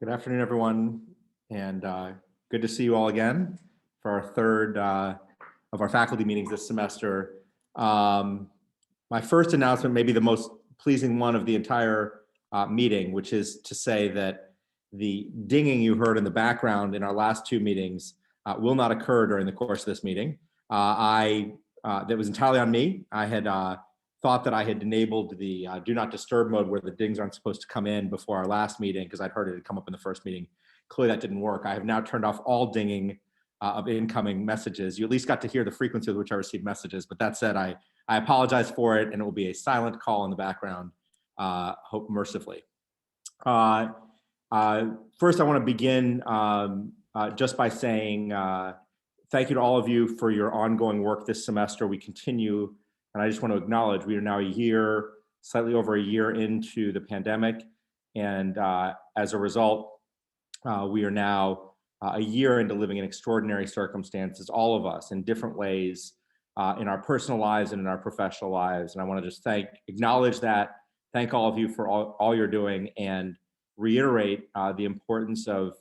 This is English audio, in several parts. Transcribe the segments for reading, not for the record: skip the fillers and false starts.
Good afternoon, everyone, and good to see you all again for our third of our faculty meetings this semester. My first announcement, maybe the most pleasing one of the entire meeting, which is to say that the dinging you heard in the background in our last two meetings will not occur during the course of this meeting. That was entirely on me. I had thought that I had enabled the do not disturb mode where the dings aren't supposed to come in before our last meeting because I'd heard it had come up in the first meeting. Clearly that didn't work. I have now turned off all dinging of incoming messages. You at least got to hear the frequency with which I received messages, but that said, I apologize for it, and it will be a silent call in the background, hope mercifully. First, I want to begin just by saying thank you to all of you for your ongoing work this semester. We continue, and I just want to acknowledge we are now slightly over a year into the pandemic. And as a result, we are now a year into living in extraordinary circumstances, all of us in different ways in our personal lives and in our professional lives. And I want to just acknowledge that, thank all of you for all you're doing, and reiterate the importance of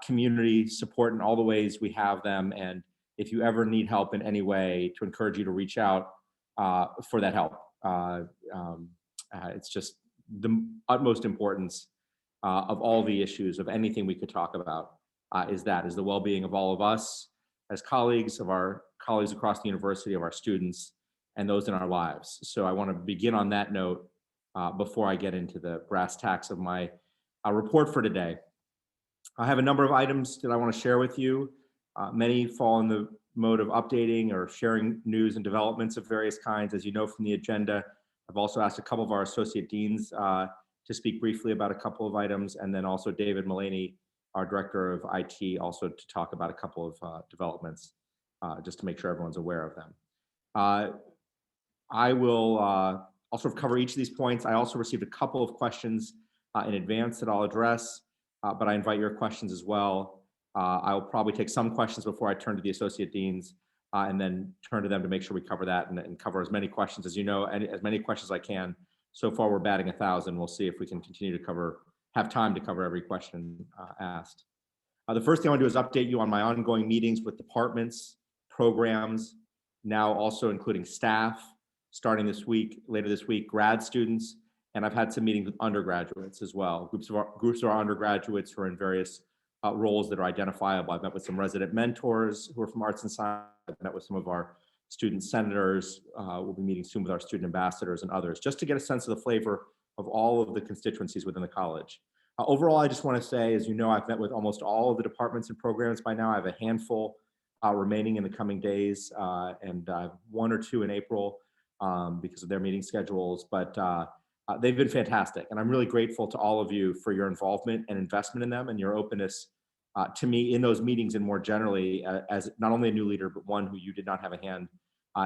community support in all the ways we have them. And if you ever need help in any way, to encourage you to reach out for that help. It's just the utmost importance of all the issues of anything we could talk about is the well-being of all of us as colleagues, of our colleagues across the university, of our students, and those in our lives. So I want to begin on that note before I get into the brass tacks of my report for today. I have a number of items that I want to share with you. Many fall in the mode of updating or sharing news and developments of various kinds. As you know from the agenda, I've also asked a couple of our associate deans to speak briefly about a couple of items, and then also David Mullaney, our director of IT, also to talk about a couple of developments, just to make sure everyone's aware of them. I will also cover each of these points. I also received a couple of questions in advance that I'll address, but I invite your questions as well. I'll probably take some questions before I turn to the associate deans and then turn to them to make sure we cover that and cover as many questions as you know, and as many questions as I can. So far, we're batting 1,000. We'll see if we can continue to have time to cover every question asked. The first thing I want to do is update you on my ongoing meetings with departments, programs, now also including staff, starting later this week, grad students, and I've had some meetings with undergraduates as well. Groups of our undergraduates who are in various roles that are identifiable. I've met with some resident mentors who are from arts and science. I've met with some of our student senators. We'll be meeting soon with our student ambassadors and others, just to get a sense of the flavor of all of the constituencies within the college. Overall, I just want to say, as you know, I've met with almost all of the departments and programs by now. I have a handful remaining in the coming days, and one or two in April because of their meeting schedules, but they've been fantastic. And I'm really grateful to all of you for your involvement and investment in them and your openness to me in those meetings, and more generally as not only a new leader, but one who you did not have a hand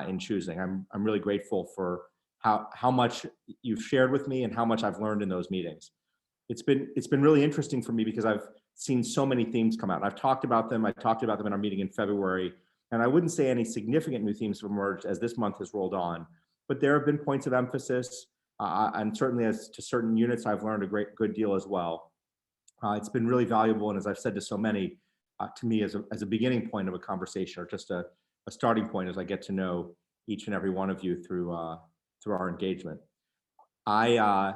in choosing. I'm really grateful for how much you've shared with me and how much I've learned in those meetings. It's been really interesting for me because I've seen so many themes come out. And I've talked about them. I talked about them in our meeting in February, and I wouldn't say any significant new themes have emerged as this month has rolled on, but there have been points of emphasis, and certainly as to certain units, I've learned a good deal as well. It's been really valuable, and as I've said to so many, to me as a beginning point of a conversation, or just a starting point as I get to know each and every one of you through our engagement. I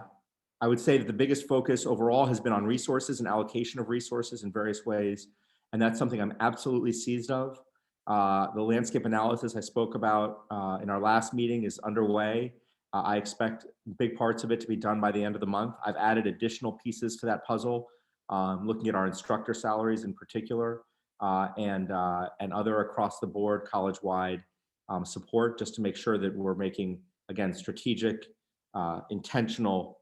would say that the biggest focus overall has been on resources and allocation of resources in various ways, and that's something I'm absolutely seized of. The landscape analysis I spoke about in our last meeting is underway. I expect big parts of it to be done by the end of the month. I've added additional pieces to that puzzle, looking at our instructor salaries in particular, and other across the board college-wide support, just to make sure that we're making, again, strategic, intentional,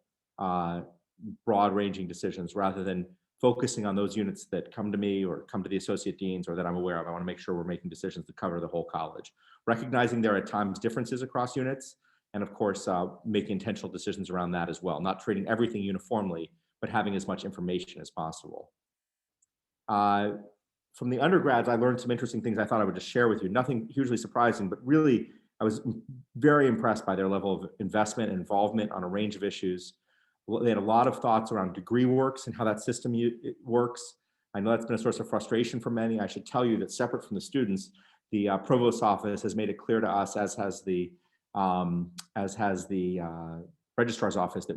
broad-ranging decisions rather than focusing on those units that come to me or come to the associate deans or that I'm aware of. I want to make sure we're making decisions that cover the whole college, recognizing there are at times differences across units, and of course, making intentional decisions around that as well, not treating everything uniformly, but having as much information as possible. From the undergrads, I learned some interesting things I thought I would just share with you. Nothing hugely surprising, but really, I was very impressed by their level of investment and involvement on a range of issues. they had a lot of thoughts around degree works and how that system works. I know that's been a source of frustration for many. I should tell you that separate from the students, the provost's office has made it clear to us, as has the registrar's office, that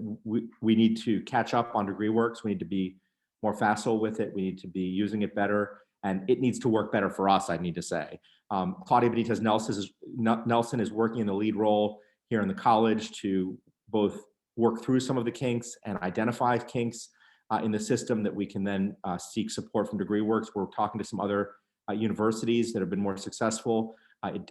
we need to catch up on degree works. We need to be more facile with it. We need to be using it better, and it needs to work better for us, I need to say. Claudia Benitez Nelson is working in the lead role here in the college to both work through some of the kinks and identify kinks in the system that we can then seek support from degree works. We're talking to some other universities that have been more successful.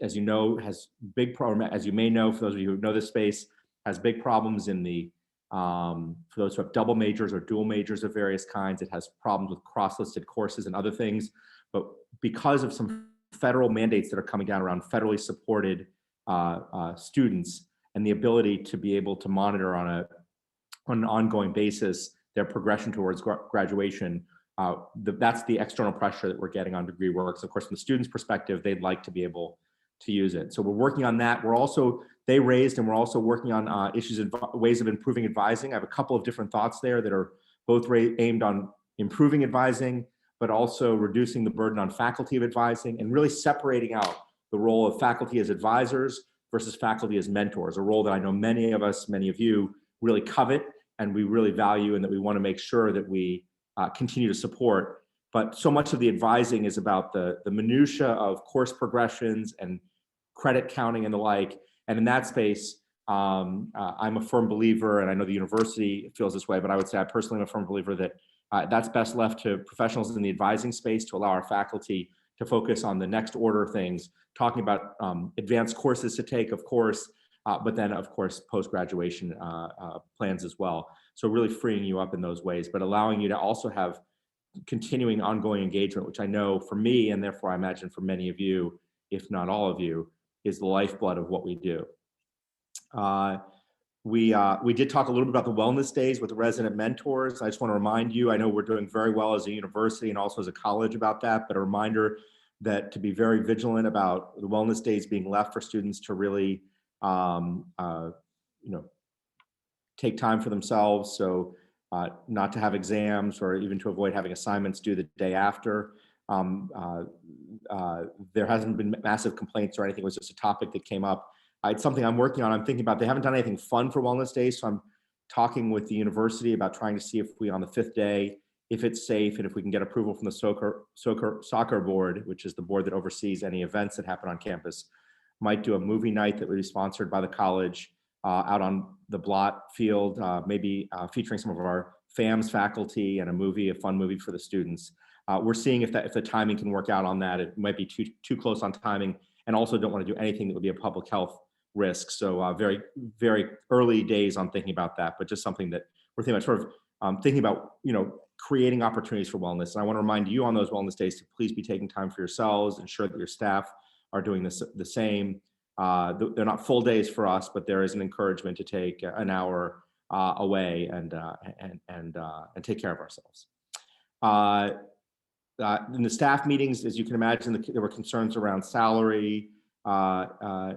As you know, has big problem, as you may know, for those of you who know this space, has big problems in the, for those who have double majors or dual majors of various kinds. It has problems with cross-listed courses and other things. But because of some federal mandates that are coming down around federally supported students and the ability to be able to monitor on an ongoing basis their progression towards graduation, that's the external pressure that we're getting on degree works. Of course, from the students' perspective, they'd like to be able to use it. So we're working on that. We're also, they raised, and we're also working on issues and ways of improving advising. I have a couple of different thoughts there that are both aimed on improving advising, but also reducing the burden on faculty of advising and really separating out the role of faculty as advisors versus faculty as mentors, a role that I know many of us, many of you really covet and we really value, and that we want to make sure that we continue to support. But so much of the advising is about the minutia of course progressions and credit counting and the like. And in that space, I'm a firm believer, and I know the university feels this way, but I would say I personally am a firm believer that that's best left to professionals in the advising space to allow our faculty to focus on the next order things, talking about advanced courses to take, of course, but then, of course, post-graduation plans as well. So really freeing you up in those ways, but allowing you to also have continuing ongoing engagement, which I know for me, and therefore I imagine for many of you, if not all of you, is the lifeblood of what we do. We did talk a little bit about the wellness days with the resident mentors. I just want to remind you, I know we're doing very well as a university and also as a college about that, but a reminder that to be very vigilant about the wellness days being left for students to really take time for themselves. So not to have exams or even to avoid having assignments due the day after. There hasn't been massive complaints or anything. It was just a topic that came up. It's something I'm working on. I'm thinking about, they haven't done anything fun for wellness days. So I'm talking with the university about trying to see if we, on the 5th day, if it's safe and if we can get approval from the soccer board, which is the board that oversees any events that happen on campus, might do a movie night that would be sponsored by the college out on the Blot field, maybe featuring some of our FAMS faculty and a fun movie for the students. We're seeing if the timing can work out on that. It might be too close on timing, and also don't want to do anything that would be a public health risk. So very, very early days on thinking about that, but just something that we're thinking about, sort of thinking about, creating opportunities for wellness. And I want to remind you on those wellness days to please be taking time for yourselves, ensure that your staff are doing the same. They're not full days for us, but there is an encouragement to take an hour away and take care of ourselves. In the staff meetings, as you can imagine, there were concerns around salary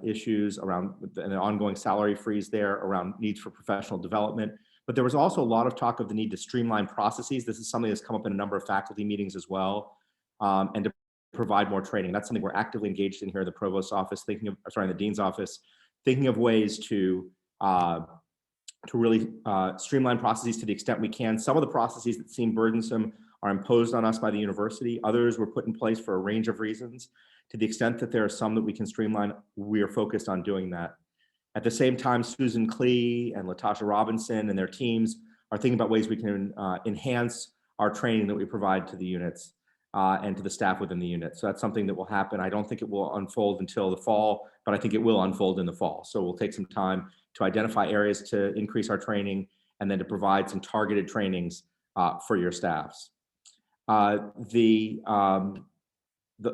issues, around an ongoing salary freeze there, around needs for professional development. But there was also a lot of talk of the need to streamline processes. This is something that's come up in a number of faculty meetings as well, and to provide more training. That's something we're actively engaged in here at the provost's office, in the dean's office, thinking of ways to really streamline processes to the extent we can. Some of the processes that seem burdensome are imposed on us by the university. Others were put in place for a range of reasons. To the extent that there are some that we can streamline, we are focused on doing that. At the same time, Susan Klee and Latasha Robinson and their teams are thinking about ways we can enhance our training that we provide to the units and to the staff within the unit. So that's something that will happen. I don't think it will unfold until the fall, but I think it will unfold in the fall. So we'll take some time to identify areas to increase our training and then to provide some targeted trainings for your staffs. The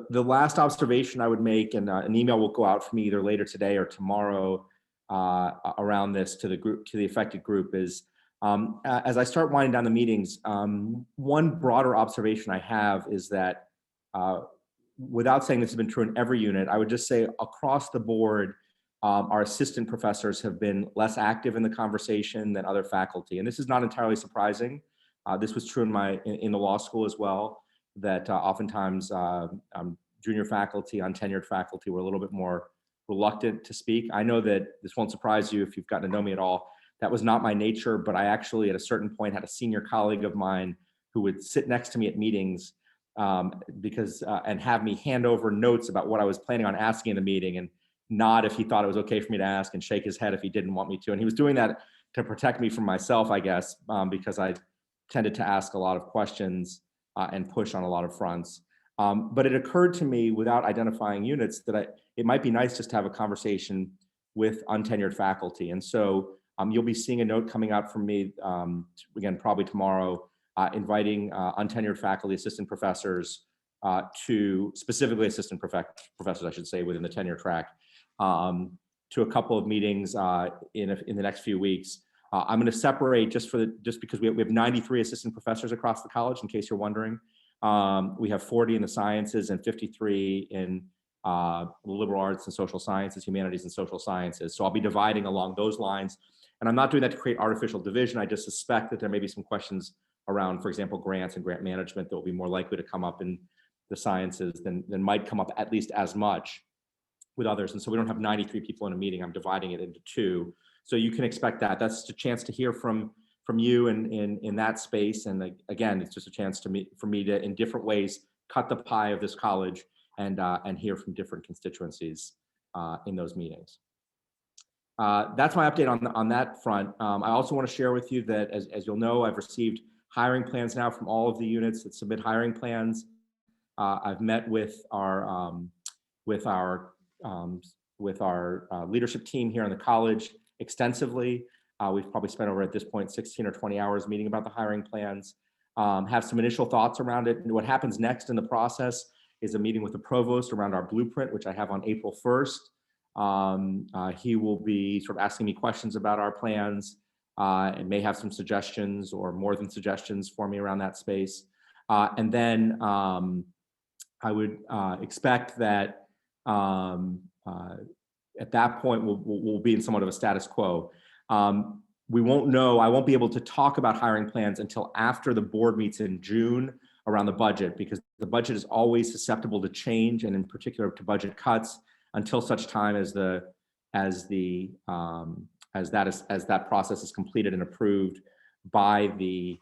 last observation I would make, and an email will go out from me either later today or tomorrow around this to the group, to the affected group, is as I start winding down the meetings, one broader observation I have is that without saying this has been true in every unit, I would just say across the board, our assistant professors have been less active in the conversation than other faculty. And this is not entirely surprising. This was true in the law school as well, that oftentimes junior faculty, untenured faculty were a little bit more reluctant to speak. I know that this won't surprise you if you've gotten to know me at all. That was not my nature, but I actually at a certain point had a senior colleague of mine who would sit next to me at meetings and have me hand over notes about what I was planning on asking in the meeting, and nod if he thought it was okay for me to ask, and shake his head if he didn't want me to. And he was doing that to protect me from myself, I guess, because I tended to ask a lot of questions and push on a lot of fronts. But it occurred to me, without identifying units, that it might be nice just to have a conversation with untenured faculty. And so you'll be seeing a note coming out from me, again, probably tomorrow, inviting untenured faculty, assistant professors, specifically assistant professors, I should say, within the tenure track, to a couple of meetings in the next few weeks. I'm going to separate just because we have 93 assistant professors across the college, in case you're wondering. We have 40 in the sciences and 53 in liberal arts and social sciences, humanities and social sciences. So I'll be dividing along those lines. And I'm not doing that to create artificial division. I just suspect that there may be some questions around, for example, grants and grant management that will be more likely to come up in the sciences than might come up at least as much with others. And so we don't have 93 people in a meeting. I'm dividing it into two. So you can expect that. That's a chance to hear from you in that space. And again, it's just a chance for me to, in different ways, cut the pie of this college and hear from different constituencies in those meetings. That's my update on that front. I also want to share with you that, as you'll know, I've received hiring plans now from all of the units that submit hiring plans. I've met with our leadership team here in the college extensively. We've probably spent over at this point 16 or 20 hours meeting about the hiring plans, have some initial thoughts around it. And what happens next in the process is a meeting with the provost around our blueprint, which I have on April 1st. He will be sort of asking me questions about our plans and may have some suggestions or more than suggestions for me around that space. And then I would expect that at that point we'll be in somewhat of a status quo. We won't know, I won't be able to talk about hiring plans until after the board meets in June around the budget, because the budget is always susceptible to change, and in particular to budget cuts, until such time as that process is completed and approved by the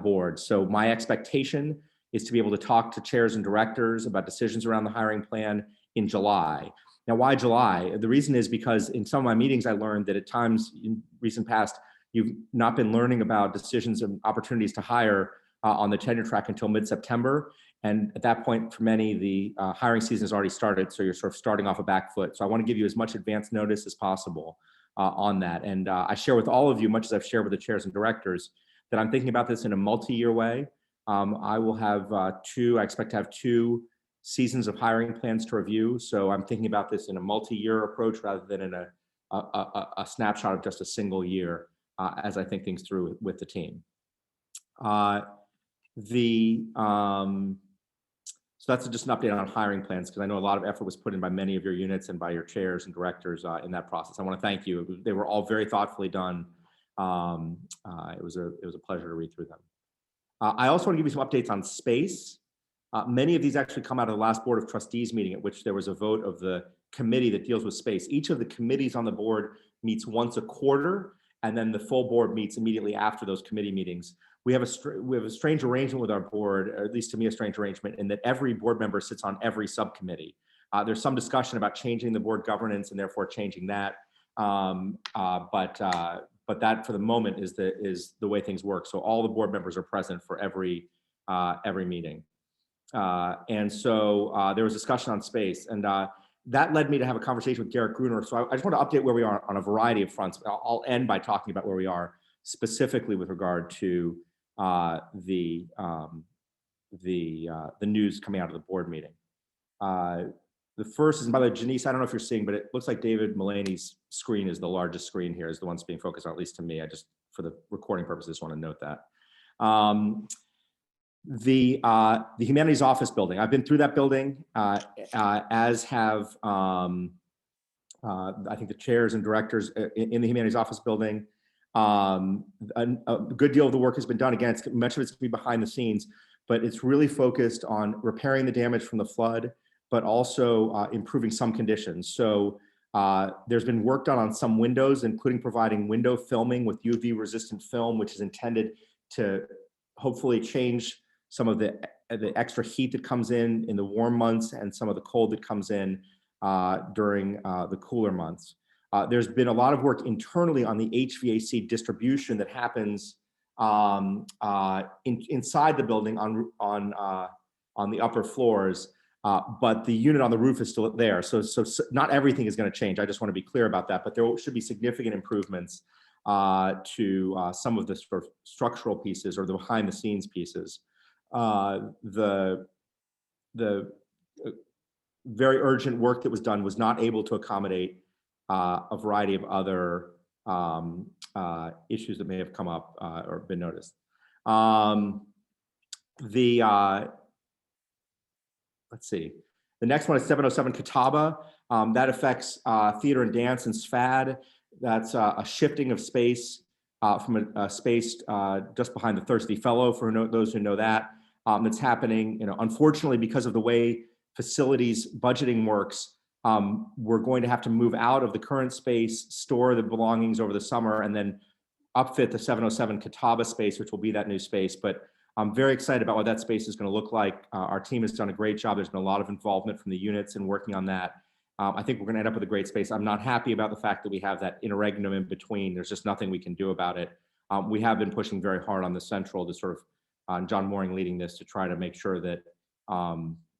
board. So my expectation is to be able to talk to chairs and directors about decisions around the hiring plan in July. Now, why July? The reason is because in some of my meetings, I learned that at times in recent past, you've not been learning about decisions and opportunities to hire on the tenure track until mid-September. And at that point, for many, the hiring season has already started. So you're sort of starting off a back foot. So I want to give you as much advance notice as possible on that. And I share with all of you, much as I've shared with the chairs and directors, that I'm thinking about this in a multi-year way. I will have I expect to have 2 seasons of hiring plans to review. So I'm thinking about this in a multi-year approach rather than in a snapshot of just a single year as I think things through with the team. So that's just an update on hiring plans, because I know a lot of effort was put in by many of your units and by your chairs and directors in that process. I want to thank you. They were all very thoughtfully done. It was a pleasure to read through them. I also want to give you some updates on space. Many of these actually come out of the last Board of Trustees meeting, at which there was a vote of the committee that deals with space. Each of the committees on the board meets once a quarter, and then the full board meets immediately after those committee meetings. We have a strange arrangement with our board, or at least to me a strange arrangement, in that every board member sits on every subcommittee. There's some discussion about changing the board governance and therefore changing that, but that for the moment is the way things work. So all the board members are present for every meeting. And so there was discussion on space, and that led me to have a conversation with Garrett Gruner. So I just want to update where we are on a variety of fronts. I'll end by talking about where we are specifically with regard to the news coming out of the board meeting. The first is, and by the way, Janice, I don't know if you're seeing, but it looks like David Mullaney's screen is the largest screen here, is the one that's being focused on, at least to me. I just, for the recording purposes, want to note that. The Humanities Office building, I've been through that building, as have I think the chairs and directors in the Humanities Office building. A good deal of the work has been done. Again, much of it's going to be behind the scenes, but it's really focused on repairing the damage from the flood, but also improving some conditions. So there's been work done on some windows, including providing window filming with UV resistant film, which is intended to hopefully change some of the extra heat that comes in the warm months and some of the cold that comes in during the cooler months. There's been a lot of work internally on the HVAC distribution that happens inside the building on the upper floors, but the unit on the roof is still there. So not everything is going to change. I just want to be clear about that, but there should be significant improvements to some of the sort of structural pieces or the behind the scenes pieces. The very urgent work that was done was not able to accommodate a variety of other issues that may have come up or been noticed. Let's see. The next one is 707 Catawba. That affects theater and dance and SFAD. That's a shifting of space from a space just behind the Thirsty Fellow, for those who know that. That's happening, unfortunately, because of the way facilities budgeting works. We're going to have to move out of the current space, store the belongings over the summer, and then upfit the 707 Catawba space, which will be that new space. But I'm very excited about what that space is going to look like. Our team has done a great job. There's been a lot of involvement from the units in working on that. I think we're going to end up with a great space. I'm not happy about the fact that we have that interregnum in between. There's just nothing we can do about it. We have been pushing very hard on the central to sort of, John Mooring leading this, to try to make sure that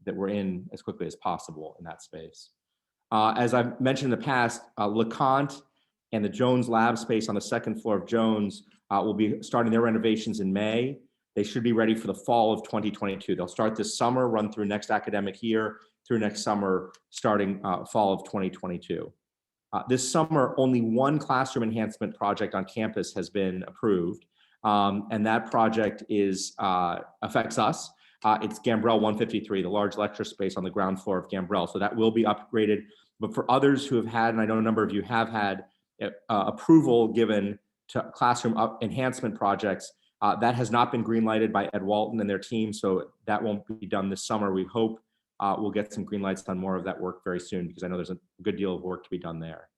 that we're in as quickly as possible in that space. As I've mentioned in the past, LeConte and the Jones lab space on the second floor of Jones will be starting their renovations in May. They should be ready for the fall of 2022. They'll start this summer, run through next academic year, through next summer, starting fall of 2022. This summer, only one classroom enhancement project on campus has been approved, and that project affects us. It's Gambrell 153, the large lecture space on the ground floor of Gambrell. So that will be upgraded. But for others who have had, and I know a number of you have had, approval given to classroom enhancement projects, that has not been green-lighted by Ed Walton and their team. So that won't be done this summer. We hope we'll get some green lights on more of that work very soon, because I know there's a good deal of work to be done there.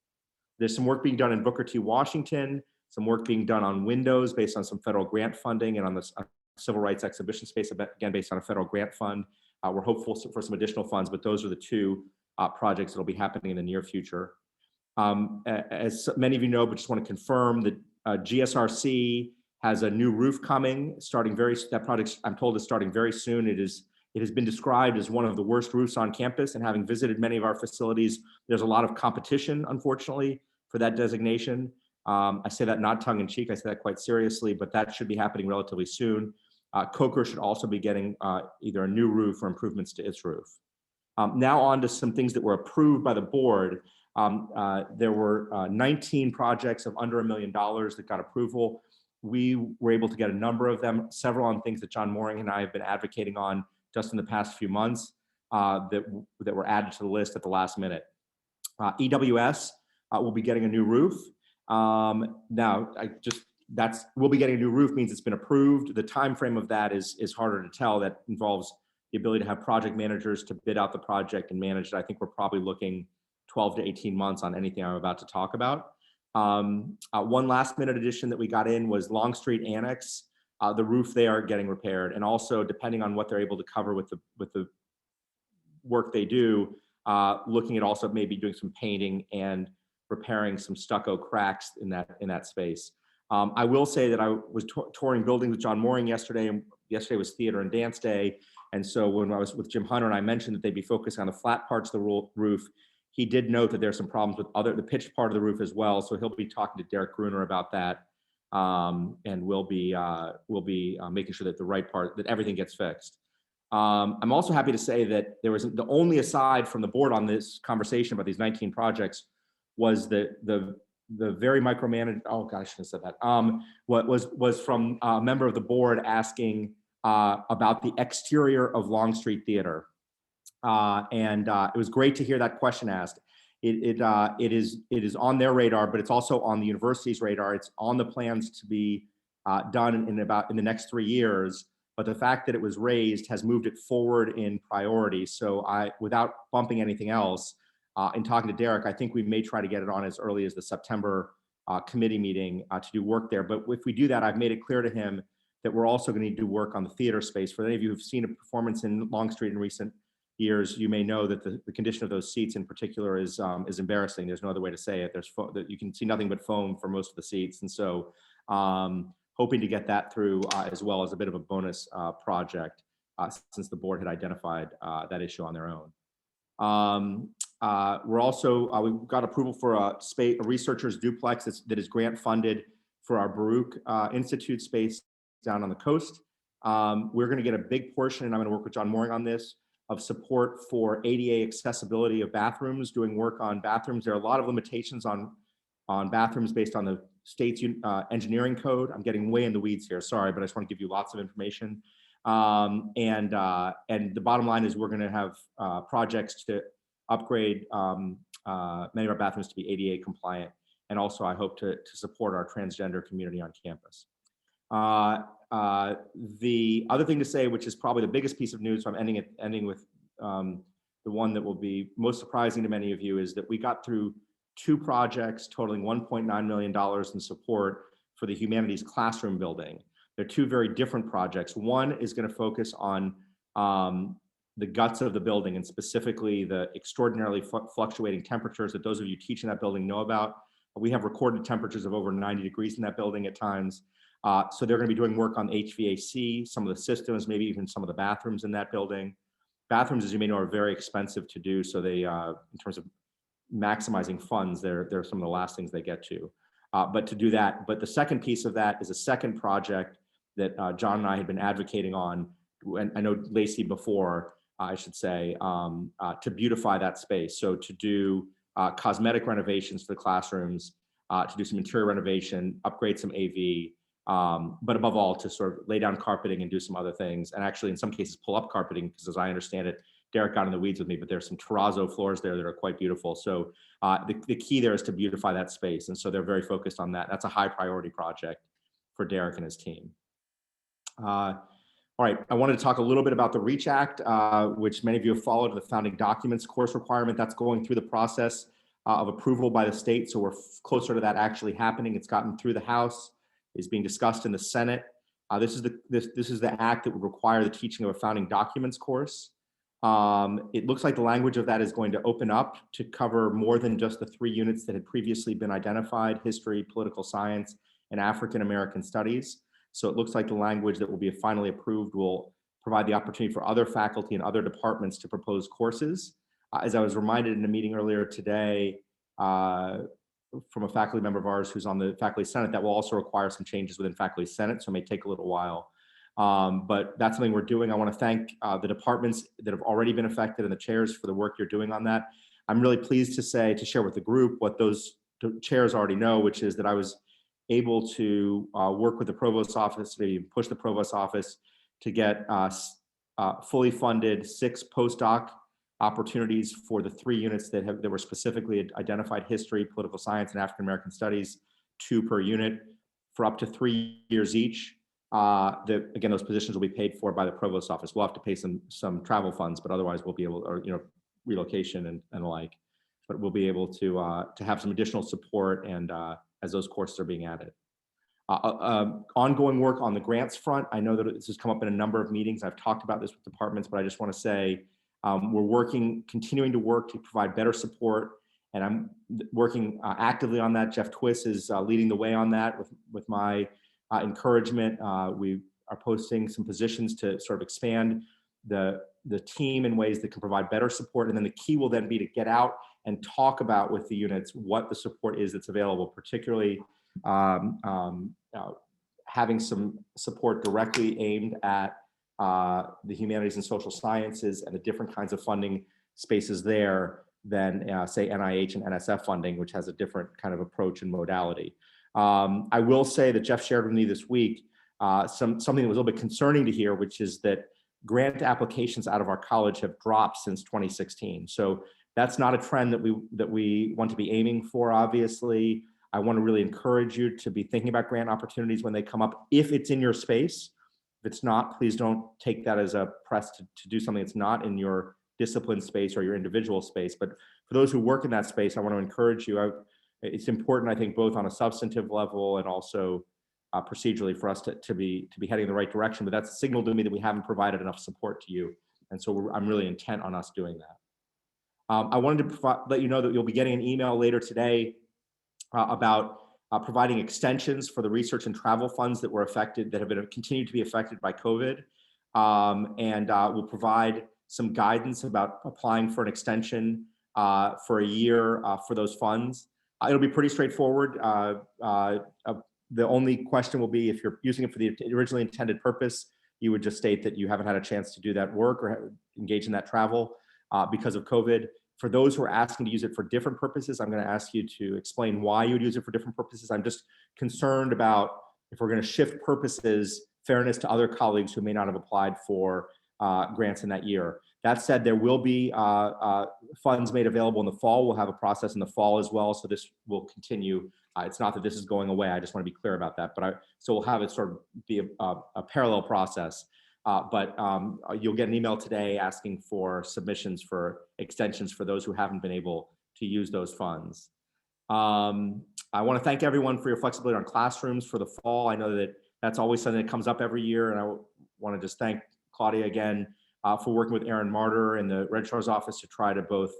There's some work being done in Booker T. Washington, some work being done on windows based on some federal grant funding, and on the civil rights exhibition space, again, based on a federal grant fund. We're hopeful for some additional funds, but those are the two projects that will be happening in the near future. As many of you know, but just want to confirm that GSRC has a new roof coming, that project, I'm told, is starting very soon. It has been described as one of the worst roofs on campus, and having visited many of our facilities, there's a lot of competition, unfortunately, for that designation. I say that not tongue in cheek, I say that quite seriously, but that should be happening relatively soon. Coker should also be getting either a new roof or improvements to its roof. Now on to some things that were approved by the board. There were 19 projects of under $1 million that got approval. We were able to get a number of them, several on things that John Mooring and I have been advocating on just in the past few months that were added to the list at the last minute. EWS will be getting a new roof. Now, we'll be getting a new roof means it's been approved. The time frame of that is harder to tell. That involves the ability to have project managers to bid out the project and manage it. I think we're probably looking 12 to 18 months on anything I'm about to talk about. One last minute addition that we got in was Longstreet Annex. The roof there getting repaired, and also depending on what they're able to cover with the work they do, looking at also maybe doing some painting and repairing some stucco cracks in that space. I will say that I was touring buildings with John Mooring yesterday, and yesterday was Theater and Dance Day. And so when I was with Jim Hunter and I mentioned that they'd be focused on the flat parts of the roof, he did note that there's some problems with the pitched part of the roof as well. So he'll be talking to Derek Gruner about that. And we'll be making sure that the right part, that everything gets fixed. I'm also happy to say that there was the only aside from the board on this conversation about these 19 projects was the very micromanaged, oh gosh, I shouldn't have said that. What was from a member of the board asking about the exterior of Longstreet Theater. It was great to hear that question asked. it is on their radar, but it's also on the university's radar. It's on the plans to be done in the next 3 years. But the fact that it was raised has moved it forward in priority. So without bumping anything else, in talking to Derek, I think we may try to get it on as early as the September committee meeting to do work there. But if we do that, I've made it clear to him that we're also going to need to do work on the theater space. For any of you who've seen a performance in Long Street in recent years, you may know that the condition of those seats in particular is embarrassing. There's no other way to say it. That you can see nothing but foam for most of the seats. And so hoping to get that through as well as a bit of a bonus project since the board had identified that issue on their own. We're also, we've got approval for a researcher's duplex that is grant funded for our Baruch Institute space down on the coast. We're going to get a big portion, and I'm going to work with John Mooring on this, of support for ADA accessibility of bathrooms, doing work on bathrooms. There are a lot of limitations on bathrooms based on the state's engineering code. I'm getting way in the weeds here, sorry, but I just want to give you lots of information. And the bottom line is we're going to have projects to upgrade many of our bathrooms to be ADA compliant. And also I hope to support our transgender community on campus. The other thing to say, which is probably the biggest piece of news, so I'm ending with the one that will be most surprising to many of you, is that we got through 2 projects totaling $1.9 million in support for the humanities classroom building. They're 2 very different projects. One is going to focus on the guts of the building, and specifically the extraordinarily fluctuating temperatures that those of you teaching that building know about. We have recorded temperatures of over 90 degrees in that building at times. So they're going to be doing work on HVAC, some of the systems, maybe even some of the bathrooms in that building. Bathrooms, as you may know, are very expensive to do. So they, in terms of maximizing funds, they're some of the last things they get to. But to do that, but the second piece of that is a second project that John and I had been advocating on, and I know Lacey before, I should say, to beautify that space. So to do cosmetic renovations to the classrooms, to do some interior renovation, upgrade some AV, but above all, to sort of lay down carpeting and do some other things. And actually, in some cases, pull up carpeting, because as I understand it, Derek got in the weeds with me, but there's some terrazzo floors there that are quite beautiful. So the key there is to beautify that space. And so they're very focused on that. That's a high priority project for Derek and his team. All right, I wanted to talk a little bit about the REACH Act, which many of you have followed, the founding documents course requirement. That's going through the process of approval by the state. So we're closer to that actually happening. It's gotten through the House, is being discussed in the Senate. This is the act that would require the teaching of a founding documents course. It looks like the language of that is going to open up to cover more than just the 3 units that had previously been identified: history, political science, and African American studies. So it looks like the language that will be finally approved will provide the opportunity for other faculty and other departments to propose courses. As I was reminded in a meeting earlier today from a faculty member of ours who's on the faculty senate, that will also require some changes within faculty senate, so it may take a little while. But that's something we're doing. I want to thank the departments that have already been affected and the chairs for the work you're doing on that. I'm really pleased to share with the group what those chairs already know, which is that I was able to work with the provost's office, maybe push the provost's office to get fully funded 6 postdoc opportunities for the 3 units that were specifically identified: history, political science, and African American studies, 2 per unit for up to 3 years each. Again, those positions will be paid for by the provost's office. We'll have to pay some travel funds, but otherwise we'll be able, or relocation and the like. But we'll be able to have some additional support and as those courses are being added. Ongoing work on the grants front. I know that this has come up in a number of meetings. I've talked about this with departments, but I just want to say we're continuing to work to provide better support, and I'm working actively on that. Jeff Twiss is leading the way on that with my encouragement. We are posting some positions to sort of expand the team in ways that can provide better support. And then the key will then be to get out and talk about with the units what the support is that's available, particularly having some support directly aimed at the humanities and social sciences and the different kinds of funding spaces there than say NIH and NSF funding, which has a different kind of approach and modality. I will say that Jeff shared with me this week something that was a little bit concerning to hear, which is that grant applications out of our college have dropped since 2016. So That's not a trend that we want to be aiming for, obviously. I want to really encourage you to be thinking about grant opportunities when they come up, if it's in your space. If it's not, please don't take that as a press to do something that's not in your discipline space or your individual space. But for those who work in that space, I want to encourage you. It's important, I think, both on a substantive level and also procedurally for us to be heading in the right direction. But that's a signal to me that we haven't provided enough support to you. And so I'm really intent on us doing that. I wanted to let you know that you'll be getting an email later today about providing extensions for the research and travel funds that were affected, that have been continued to be affected by COVID. And we'll provide some guidance about applying for an extension for a year for those funds. It'll be pretty straightforward. The only question will be, if you're using it for the originally intended purpose, you would just state that you haven't had a chance to do that work or engage in that travel because of COVID. For those who are asking to use it for different purposes, I'm going to ask you to explain why you would use it for different purposes. I'm just concerned about, if we're going to shift purposes, fairness to other colleagues who may not have applied for grants in that year. That said, there will be funds made available in the fall. We'll have a process in the fall as well, so this will continue. It's not that this is going away. I just want to be clear about that. So we'll have it sort of be a parallel process. But you'll get an email today asking for submissions for extensions for those who haven't been able to use those funds. I want to thank everyone for your flexibility on classrooms for the fall. I know that that's always something that comes up every year, and I want to just thank Claudia again for working with Aaron Martyr in the Registrar's Office to try to both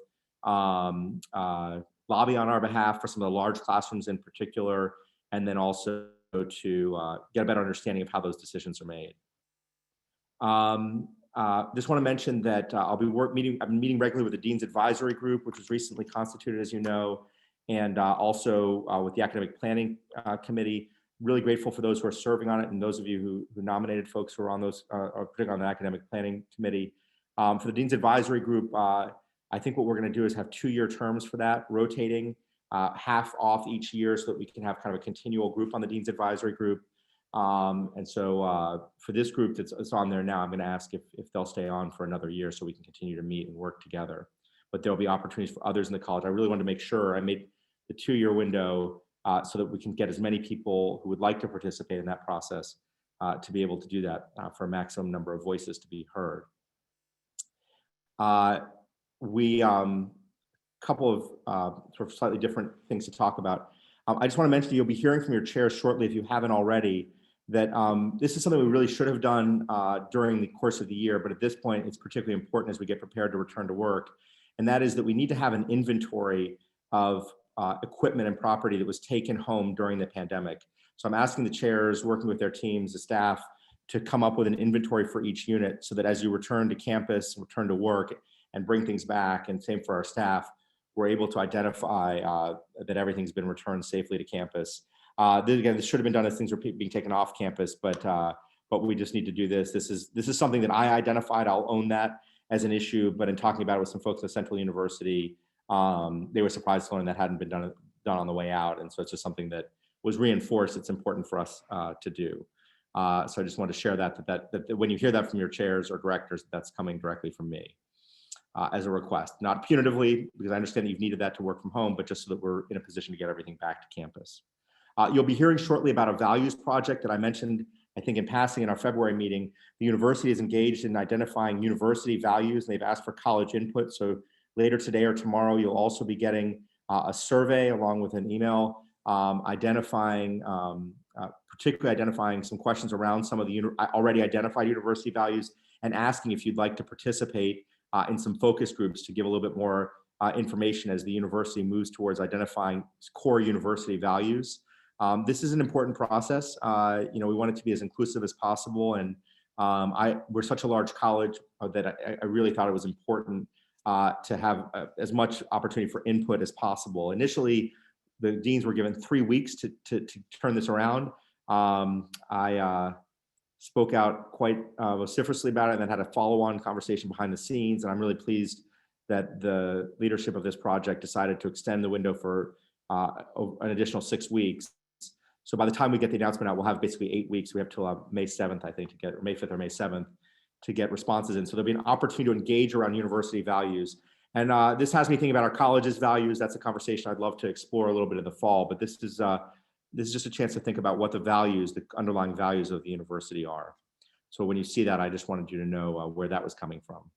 lobby on our behalf for some of the large classrooms in particular, and then also to get a better understanding of how those decisions are made. Just want to mention that I've been meeting regularly with the Dean's Advisory Group, which was recently constituted, as you know, and also with the Academic Planning Committee. Really grateful for those who are serving on it, and those of you who nominated folks who are on those, particularly on the Academic Planning Committee. For the Dean's Advisory Group, I think what we're going to do is have 2-year terms for that, rotating half off each year, so that we can have kind of a continual group on the Dean's Advisory Group. And so for this group that's on there now, I'm going to ask if they'll stay on for another year so we can continue to meet and work together. But there'll be opportunities for others in the college. I really wanted to make sure I made the 2-year window so that we can get as many people who would like to participate in that process to be able to do that for a maximum number of voices to be heard. Couple of sort of slightly different things to talk about. I just want to mention you'll be hearing from your chairs shortly, if you haven't already, that this is something we really should have done during the course of the year, but at this point it's particularly important as we get prepared to return to work, and that is that we need to have an inventory of equipment and property that was taken home during the pandemic. So I'm asking the chairs, working with their teams, the staff, to come up with an inventory for each unit, so that as you return to campus, return to work, and bring things back, and same for our staff, we're able to identify that everything's been returned safely to campus. This should have been done as things were being taken off campus, but we just need to do this. This is something that I identified. I'll own that as an issue, but in talking about it with some folks at Central University, they were surprised to learn that hadn't been done on the way out, and so it's just something that was reinforced. It's important for us to do. So I just wanted to share that when you hear that from your chairs or directors, that's coming directly from me. As a request, not punitively, because I understand that you've needed that to work from home, but just so that we're in a position to get everything back to campus. You'll be hearing shortly about a values project that I mentioned, I think in passing in our February meeting. The university is engaged in identifying university values, and they've asked for college input. So later today or tomorrow, you'll also be getting a survey along with an email particularly identifying some questions around some of the already identified university values, and asking if you'd like to participate in some focus groups to give a little bit more information as the university moves towards identifying core university values. This is an important process. We want it to be as inclusive as possible, and we're such a large college that I really thought it was important to have as much opportunity for input as possible. Initially, the deans were given 3 weeks to turn this around. I spoke out quite vociferously about it, and then had a follow-on conversation behind the scenes. And I'm really pleased that the leadership of this project decided to extend the window for an additional 6 weeks. So by the time we get the announcement out, we'll have basically 8 weeks. We have till May 7th, I think, to get, or May 5th or May 7th, to get responses in. So there'll be an opportunity to engage around university values. And this has me thinking about our college's values. That's a conversation I'd love to explore a little bit in the fall, but this is just a chance to think about what the values, the underlying values of the university are. So when you see that, I just wanted you to know where that was coming from.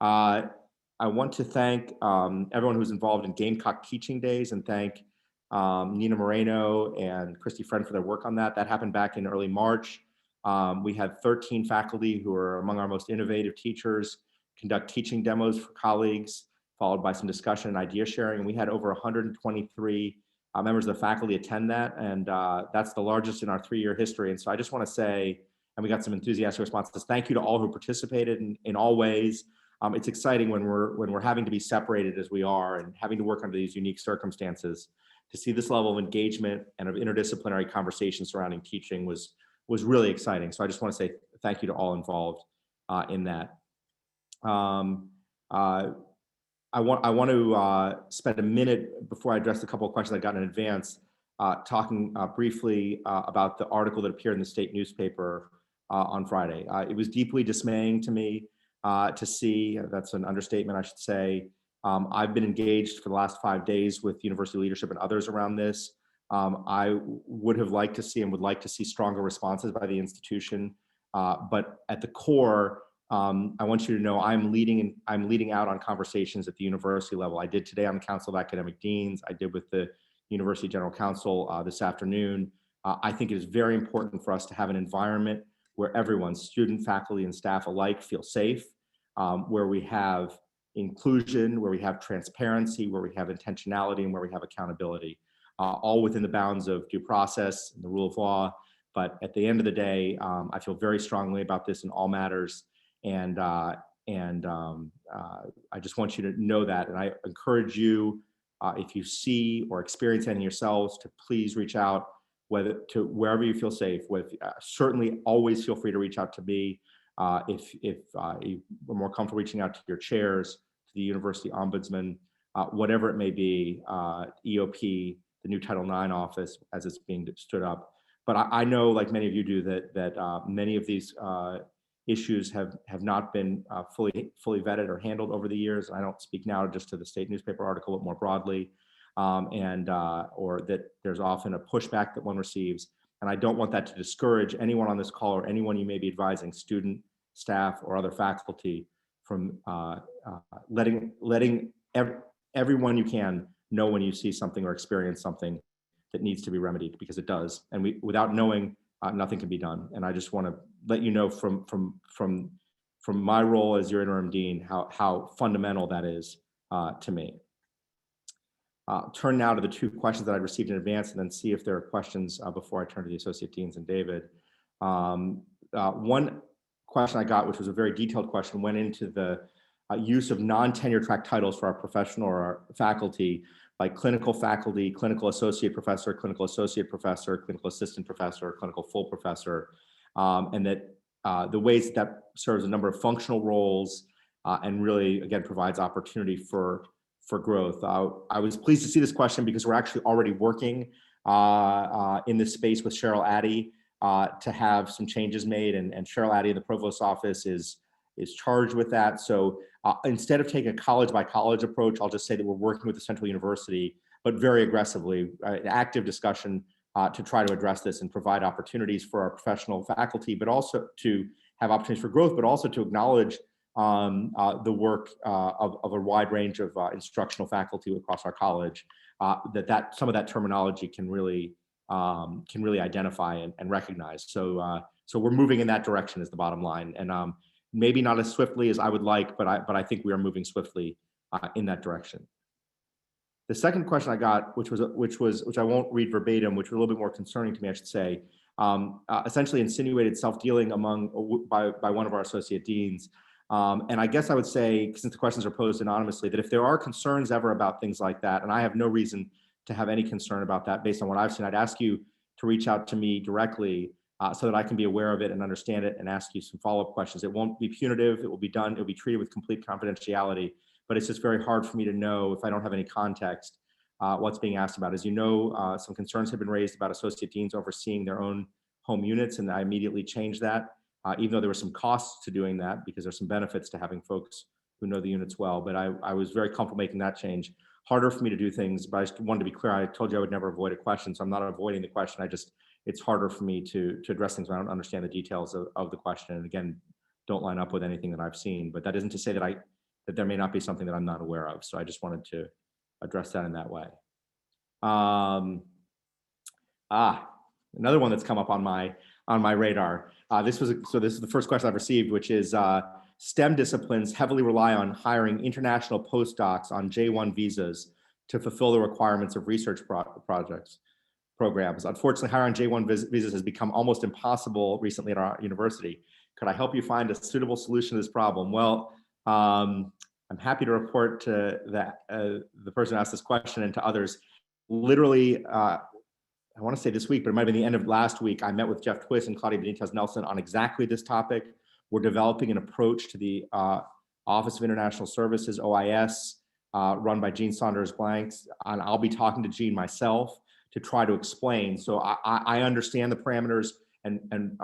I want to thank everyone who's involved in Gamecock Teaching Days and thank Nina Moreno and Christy Friend for their work on that. That happened back in early March. We had 13 faculty who are among our most innovative teachers conduct teaching demos for colleagues, followed by some discussion and idea sharing. And we had over 123 members of the faculty attend that. And that's the largest in our 3-year history. And so I just want to say, and we got some enthusiastic responses, thank you to all who participated in all ways. It's exciting when we're having to be separated as we are and having to work under these unique circumstances. To see this level of engagement and of interdisciplinary conversation surrounding teaching was really exciting. So I just want to say thank you to all involved in that. I want to spend a minute before I address a couple of questions I got in advance, talking briefly about the article that appeared in the state newspaper on Friday. It was deeply dismaying to me to see, that's an understatement I should say. I've been engaged for the last 5 days with university leadership and others around this. I would have liked to see and would like to see stronger responses by the institution. But at the core, I want you to know I'm leading out on conversations at the university level. I did today on the Council of Academic Deans. I did with the University General Counsel this afternoon. I think it is very important for us to have an environment where everyone, student, faculty, and staff alike, feel safe, where we have inclusion, where we have transparency, where we have intentionality, and where we have accountability, all within the bounds of due process and the rule of law. But at the end of the day, I feel very strongly about this in all matters. And I just want you to know that. And I encourage you, if you see or experience any yourselves, to please reach out, whether to wherever you feel safe with. Certainly always feel free to reach out to me. If you're more comfortable reaching out to your chairs, to the university ombudsman, whatever it may be, EOP, the new Title IX office as it's being stood up. But I know, like many of you do, that many of these issues have not been fully vetted or handled over the years. And I don't speak now just to the state newspaper article, but more broadly, or that there's often a pushback that one receives. And I don't want that to discourage anyone on this call or anyone you may be advising, student, staff, or other faculty, from letting everyone you can know when you see something or experience something that needs to be remedied, because it does. And without knowing, nothing can be done. And I just want to let you know from my role as your interim dean how fundamental that is to me. Turn now to the 2 questions that I received in advance, and then see if there are questions before I turn to the associate deans and David. One question I got, which was a very detailed question, went into the use of non-tenure track titles for our professional or our faculty, like clinical faculty, clinical associate professor, clinical assistant professor, clinical full professor, and that the ways that serves a number of functional roles and really, again, provides opportunity for growth. I was pleased to see this question because we're actually already working in this space with Cheryl Addy to have some changes made, and Cheryl Addy in the provost's office is charged with that. So instead of taking a college by college approach, I'll just say that we're working with the Central University, but very aggressively, active discussion to try to address this and provide opportunities for our professional faculty, but also to have opportunities for growth, but also to acknowledge the work of a wide range of instructional faculty across our college, that some of that terminology can really identify and recognize. So we're moving in that direction is the bottom line, and maybe not as swiftly as I would like, but I think we are moving swiftly in that direction. The second question I got, which I won't read verbatim, which was a little bit more concerning to me, I should say, essentially insinuated self-dealing by one of our associate deans. And I guess I would say, since the questions are posed anonymously, that if there are concerns ever about things like that, and I have no reason to have any concern about that based on what I've seen, I'd ask you to reach out to me directly so that I can be aware of it and understand it and ask you some follow-up questions. It won't be punitive. It will be done. It will be treated with complete confidentiality, but it's just very hard for me to know if I don't have any context what's being asked about. As you know, some concerns have been raised about associate deans overseeing their own home units, and I immediately changed that. Even though there were some costs to doing that, because there's some benefits to having folks know the units well, but I was very comfortable making that change. Harder for me to do things, but I just wanted to be clear. I told you I would never avoid a question, so I'm not avoiding the question. It's harder for me to address things when I don't understand the details of the question. And again, don't line up with anything that I've seen, but that isn't to say that there may not be something that I'm not aware of. So I just wanted to address that in that way. Another one that's come up on my radar. This is the first question I've received, which is STEM disciplines heavily rely on hiring international postdocs on J1 visas to fulfill the requirements of research programs. Unfortunately, hiring J1 visas has become almost impossible recently at our university. Could I help you find a suitable solution to this problem? Well, I'm happy to report to the person who asked this question and to others. Literally, I want to say this week, but it might have been the end of last week, I met with Jeff Twist and Claudia Benitez Nelson on exactly this topic. We're developing an approach to the Office of International Services, OIS, run by Jean Saunders Blanks, and I'll be talking to Jean myself to try to explain. So I understand the parameters and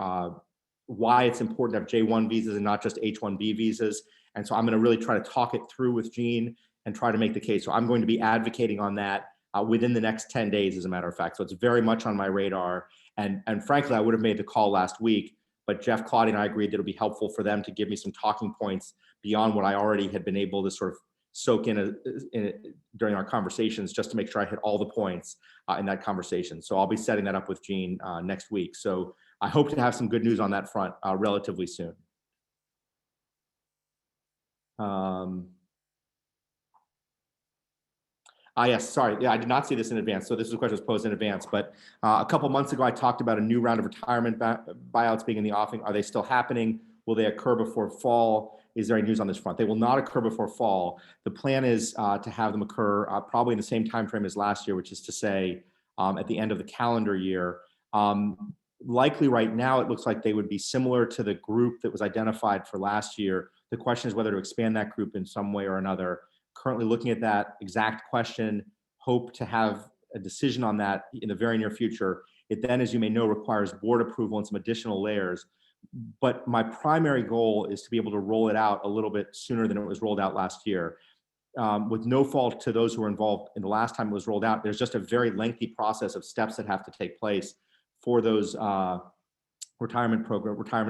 why it's important to have J1 visas and not just H1B visas. And so I'm going to really try to talk it through with Jean and try to make the case. So I'm going to be advocating on that within the next 10 days, as a matter of fact. So it's very much on my radar. And frankly, I would have made the call last week, but Jeff, Claudia, and I agreed that it would be helpful for them to give me some talking points beyond what I already had been able to sort of soak in during our conversations, just to make sure I hit all the points in that conversation. So I'll be setting that up with Jean next week. So I hope to have some good news on that front relatively soon. Yes, sorry. Yeah, I did not see this in advance. So this was a question that was posed in advance, but a couple months ago, I talked about a new round of retirement buyouts being in the offing. Are they still happening? Will they occur before fall? Is there any news on this front? They will not occur before fall. The plan is to have them occur probably in the same time frame as last year, which is to say at the end of the calendar year. Likely right now, it looks like they would be similar to the group that was identified for last year. The question is whether to expand that group in some way or another. Currently looking at that exact question, hope to have a decision on that in the very near future. It then, as you may know, requires board approval and some additional layers. But my primary goal is to be able to roll it out a little bit sooner than it was rolled out last year. With no fault to those who were involved in the last time it was rolled out, there's just a very lengthy process of steps that have to take place for those retirement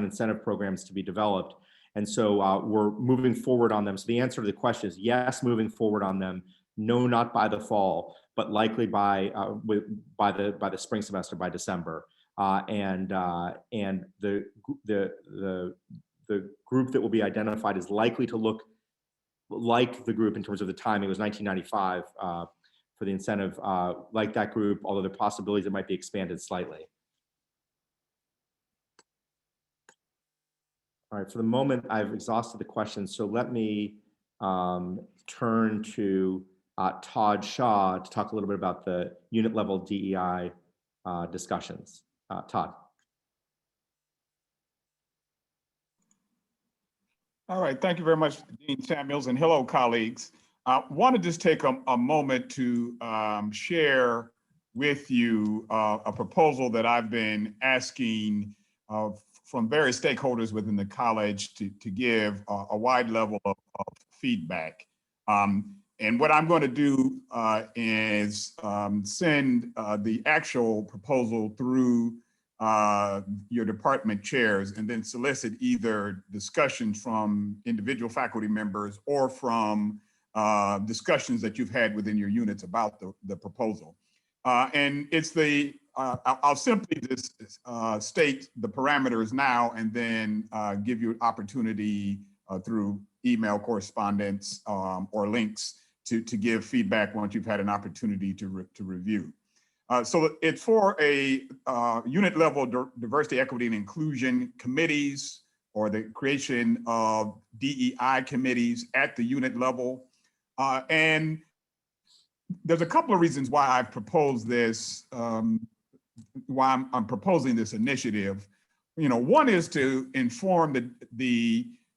incentive programs to be developed. And so we're moving forward on them. So the answer to the question is yes, moving forward on them. No, not by the fall, but likely by the spring semester, by December. And the group that will be identified is likely to look like the group in terms of the timing. It was 1995 for the incentive, like that group, although there are possibilities it might be expanded slightly. All right, for the moment, I've exhausted the questions. So let me turn to Todd Shaw to talk a little bit about the unit level DEI discussions. Todd. All right, thank you very much, Dean Samuels, and hello, colleagues. I want to just take a moment to share with you a proposal that I've been asking from various stakeholders within the college to give a wide level of feedback. And what I'm going to do is send the actual proposal through your department chairs and then solicit either discussions from individual faculty members or from discussions that you've had within your units about the proposal. And it's I'll simply just state the parameters now and then give you an opportunity through email correspondence or links to give feedback once you've had an opportunity to review. So it's for a unit level diversity, equity, and inclusion committees, or the creation of DEI committees at the unit level. And there's a couple of reasons why I've proposed this, why I'm proposing this initiative. You know, one is to inform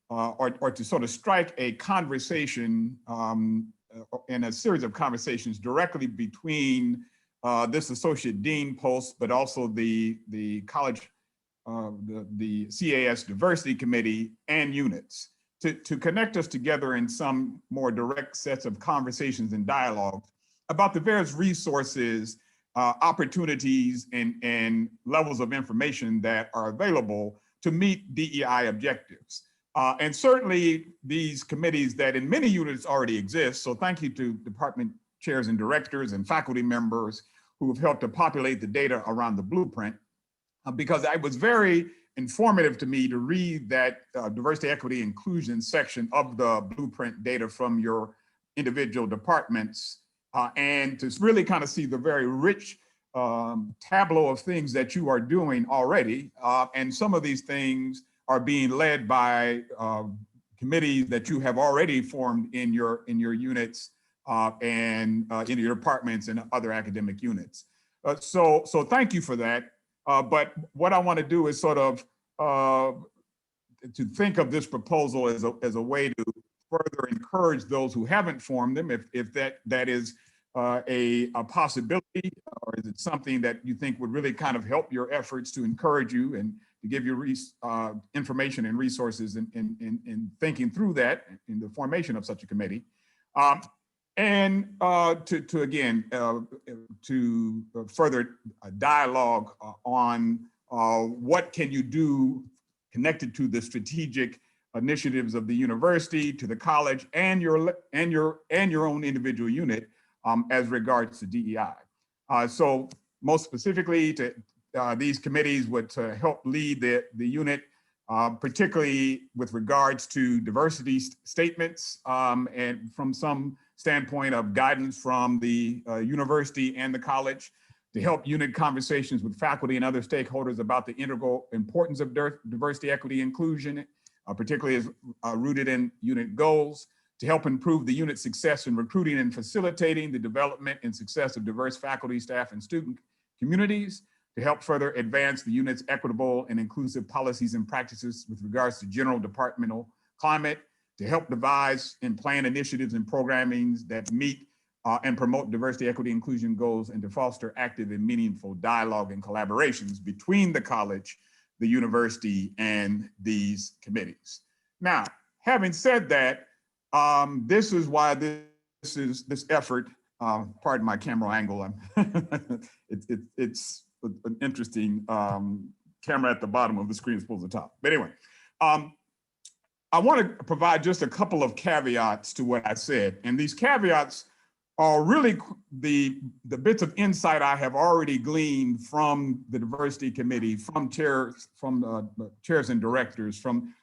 or to sort of strike a conversation in a series of conversations directly between this associate dean post, but also the college, the CAS diversity committee and units. to connect us together in some more direct sets of conversations and dialogues about the various resources, opportunities, and levels of information that are available to meet DEI objectives. And certainly these committees that in many units already exist. So thank you to department chairs and directors and faculty members who have helped to populate the data around the blueprint, because it was very informative to me to read that diversity, equity, inclusion section of the blueprint data from your individual departments, and to really kind of see the very rich tableau of things that you are doing already. And some of these things are being led by committees that you have already formed in your units and in your departments and other academic units. So thank you for that. But what I want to do is sort of to think of this proposal as a way to further encourage those who haven't formed them, if that is a possibility, or is it something that you think would really kind of help your efforts to encourage you and to give you information and resources in thinking through that in the formation of such a committee. And to again, to further dialogue on what can you do connected to the strategic initiatives of the university, to the college, and your own individual unit as regards to DEI. So most specifically, to these committees would help lead the unit, particularly with regards to diversity statements, and from some standpoint of guidance from the university and the college, to help unit conversations with faculty and other stakeholders about the integral importance of diversity, equity, inclusion, particularly as rooted in unit goals, to help improve the unit success in recruiting and facilitating the development and success of diverse faculty, staff, and student communities, to help further advance the unit's equitable and inclusive policies and practices with regards to general departmental climate, to help devise and plan initiatives and programming that meet and promote diversity, equity, inclusion goals, and to foster active and meaningful dialogue and collaborations between the college, the university, and these committees. Now, having said that, this is why this effort, pardon my camera angle, it's an interesting camera at the bottom of the screen as opposed to the top. But anyway, I want to provide just a couple of caveats to what I said. And these caveats are really the bits of insight I have already gleaned from the diversity committee, from chairs and directors, from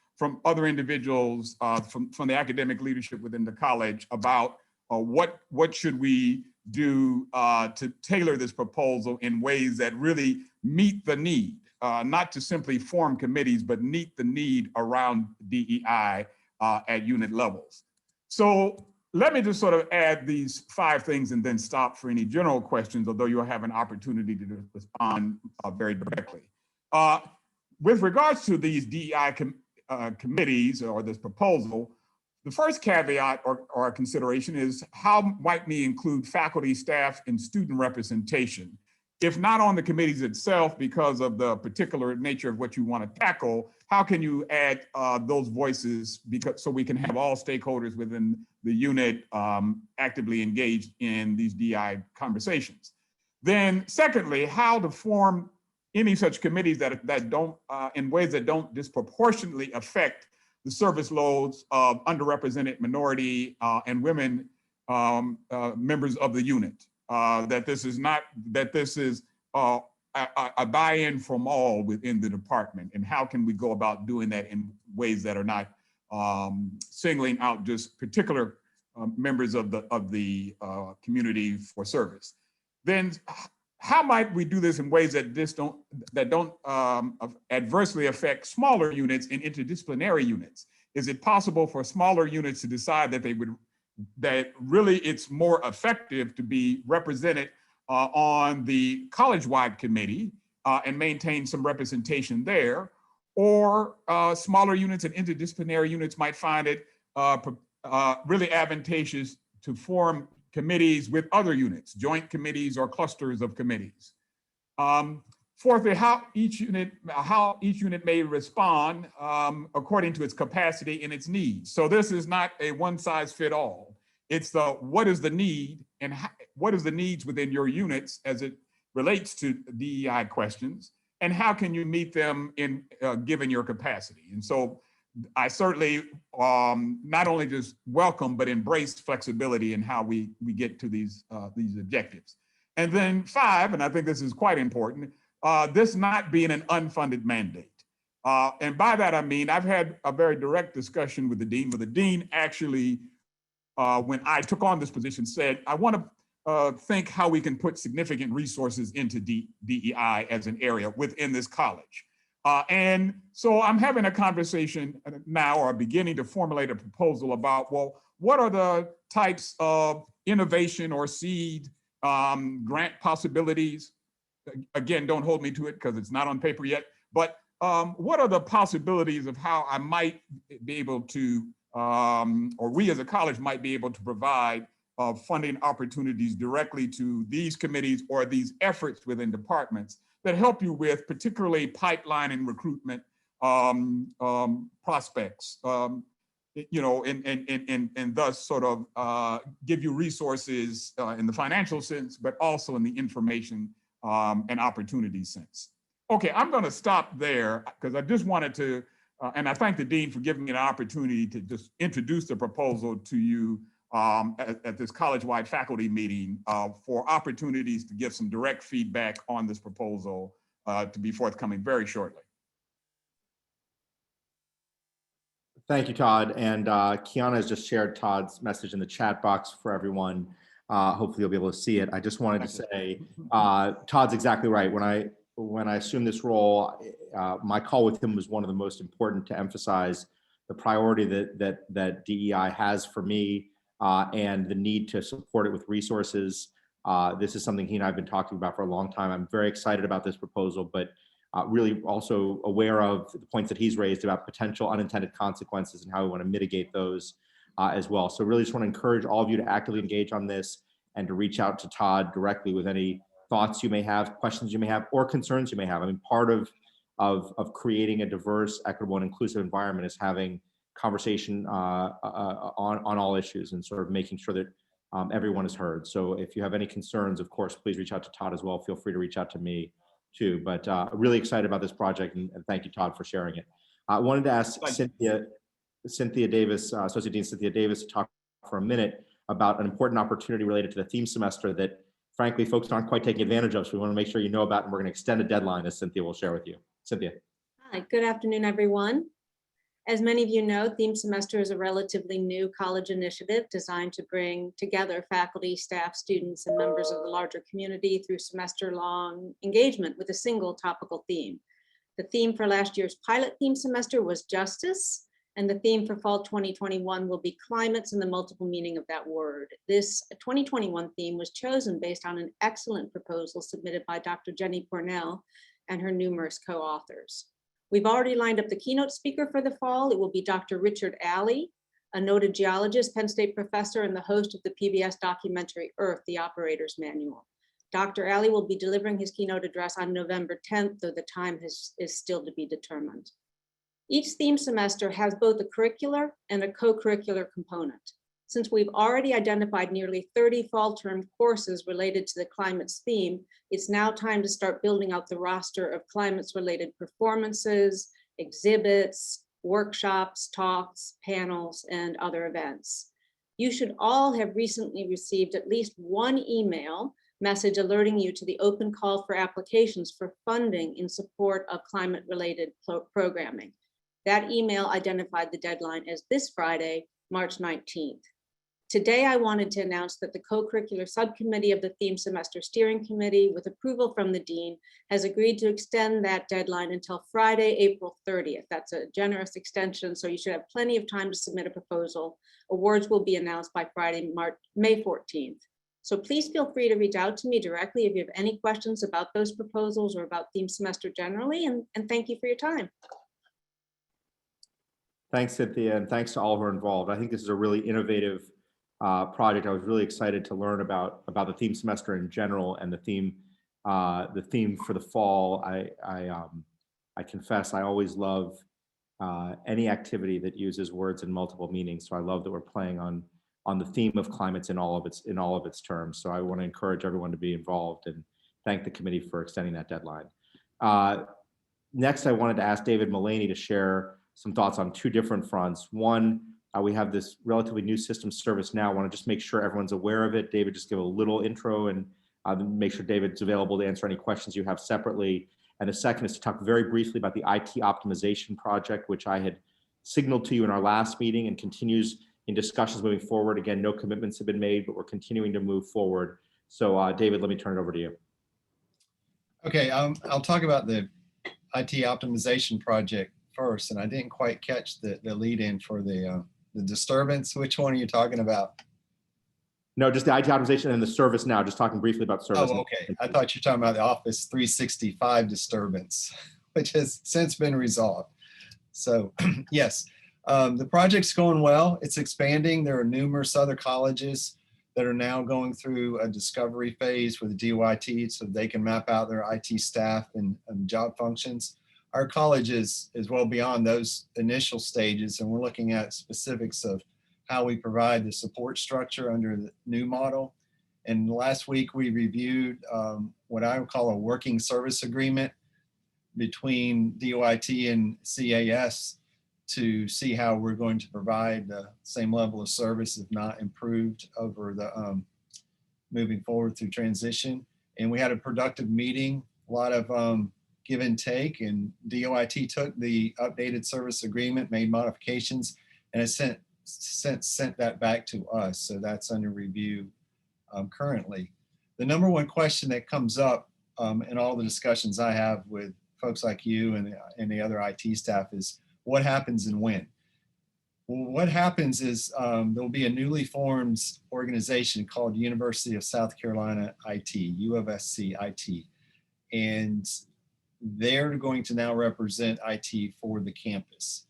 other individuals, from the academic leadership within the college about what should we do to tailor this proposal in ways that really meet the need, not to simply form committees, but meet the need around DEI at unit levels. So let me just sort of add these 5 things and then stop for any general questions, although you'll have an opportunity to respond very directly. With regards to these DEI committees or this proposal, the first caveat or consideration is how might we include faculty, staff, and student representation? If not on the committees itself because of the particular nature of what you want to tackle, how can you add those voices so we can have all stakeholders within the unit actively engaged in these DI conversations? Then secondly, how to form any such committees that don't, in ways that don't disproportionately affect the service loads of underrepresented minority and women members of the unit. That this is a buy-in from all within the department, and how can we go about doing that in ways that are not singling out just particular members of the community for service. Then how might we do this in ways that don't adversely affect smaller units and interdisciplinary units? Is it possible for smaller units to decide that really it's more effective to be represented on the college-wide committee and maintain some representation there? Or smaller units and interdisciplinary units might find it really advantageous to form committees with other units, joint committees or clusters of committees. Fourthly, how each unit may respond according to its capacity and its needs. So this is not a one size fit all. It's the what is the need and what is the needs within your units as it relates to DEI questions, and how can you meet them in given your capacity. And so I certainly not only just welcome but embrace flexibility in how we get to these objectives. And then 5, and I think this is quite important, this not being an unfunded mandate. And by that, I mean, I've had a very direct discussion with the dean, but the dean actually, when I took on this position, said, I want to think how we can put significant resources into DEI as an area within this college. And so I'm having a conversation now, or beginning to formulate a proposal about, well, what are the types of innovation or seed grant possibilities? Again, don't hold me to it because it's not on paper yet, but what are the possibilities of how I might be able to, or we as a college might be able to provide funding opportunities directly to these committees or these efforts within departments that help you with particularly pipeline and recruitment prospects, you know, and thus sort of give you resources in the financial sense, but also in the information and opportunity sense. Okay, I'm going to stop there because I just wanted to, and I thank the dean for giving me an opportunity to just introduce the proposal to you at this college-wide faculty meeting for opportunities to give some direct feedback on this proposal to be forthcoming very shortly. Thank you, Todd. And Kiana has just shared Todd's message in the chat box for everyone. Hopefully you'll be able to see it. I just wanted to say, Todd's exactly right. When I assumed this role, my call with him was one of the most important to emphasize the priority that DEI has for me and the need to support it with resources. This is something he and I have been talking about for a long time. I'm very excited about this proposal, but really also aware of the points that he's raised about potential unintended consequences and how we want to mitigate those as well. So really just want to encourage all of you to actively engage on this and to reach out to Todd directly with any thoughts you may have, questions you may have, or concerns you may have. I mean, part of creating a diverse, equitable, and inclusive environment is having conversation on all issues and sort of making sure that everyone is heard. So if you have any concerns, of course, please reach out to Todd as well. Feel free to reach out to me too. But really excited about this project, and thank you, Todd, for sharing it. I wanted to ask Cynthia Davis, Associate Dean Cynthia Davis, to talk for a minute about an important opportunity related to the theme semester that, frankly, folks aren't quite taking advantage of. So we want to make sure you know about, and we're going to extend a deadline, as Cynthia will share with you. Cynthia. Hi, good afternoon, everyone. As many of you know, Theme Semester is a relatively new college initiative designed to bring together faculty, staff, students, and members of the larger community through semester-long engagement with a single topical theme. The theme for last year's pilot theme semester was justice, and the theme for fall 2021 will be climates and the multiple meaning of that word. This 2021 theme was chosen based on an excellent proposal submitted by Dr. Jenny Cornell and her numerous co-authors. We've already lined up the keynote speaker for the fall. It will be Dr. Richard Alley, a noted geologist, Penn State professor, and the host of the PBS documentary Earth, the Operator's Manual. Dr. Alley will be delivering his keynote address on November 10th, though the time is still to be determined. Each theme semester has both a curricular and a co-curricular component. Since we've already identified nearly 30 fall term courses related to the climates theme, it's now time to start building out the roster of climates related performances, exhibits, workshops, talks, panels, and other events. You should all have recently received at least one email message alerting you to the open call for applications for funding in support of climate related programming. That email identified the deadline as this Friday, March 19th. Today, I wanted to announce that the co-curricular subcommittee of the theme semester steering committee, with approval from the dean, has agreed to extend that deadline until Friday, April 30th. That's a generous extension, so you should have plenty of time to submit a proposal. Awards will be announced by Friday, May 14th. So please feel free to reach out to me directly if you have any questions about those proposals or about theme semester generally, and thank you for your time. Thanks, Cynthia, and thanks to all who are involved. I think this is a really innovative project. I was really excited to learn about the theme semester in general and the theme the theme for the fall. I confess I always love any activity that uses words in multiple meanings. So I love that we're playing on the theme of climates in all of its terms. So I want to encourage everyone to be involved and thank the committee for extending that deadline. Next, I wanted to ask David Mullaney to share some thoughts on two different fronts. One, we have this relatively new system, ServiceNow. I want to just make sure everyone's aware of it. David, just give a little intro and make sure David's available to answer any questions you have separately. And the second is to talk very briefly about the IT optimization project, which I had signaled to you in our last meeting and continues in discussions moving forward. Again, no commitments have been made, but we're continuing to move forward. So David, let me turn it over to you. Okay, I'll talk about the IT optimization project first, and I didn't quite catch the lead in for the disturbance. Which one are you talking about? No, just the IT optimization and the ServiceNow, just talking briefly about service. Oh, okay. I thought you were talking about the Office 365 disturbance, which has since been resolved. So yes, the project's going well. It's expanding. There are numerous other colleges that are now going through a discovery phase with DYT so they can map out their IT staff and job functions. Our college is well beyond those initial stages, and we're looking at specifics of how we provide the support structure under the new model. And last week we reviewed what I would call a working service agreement between DYT and CAS to see how we're going to provide the same level of service, if not improved, over the moving forward through transition. And we had a productive meeting, a lot of give and take, and DOIT took the updated service agreement, made modifications, and has sent that back to us. So that's under review currently. The number one question that comes up in all the discussions I have with folks like you and the other IT staff is, what happens and when? Well, what happens is there'll be a newly formed organization called University of South Carolina IT, U of SC IT, and they're going to now represent IT for the campus.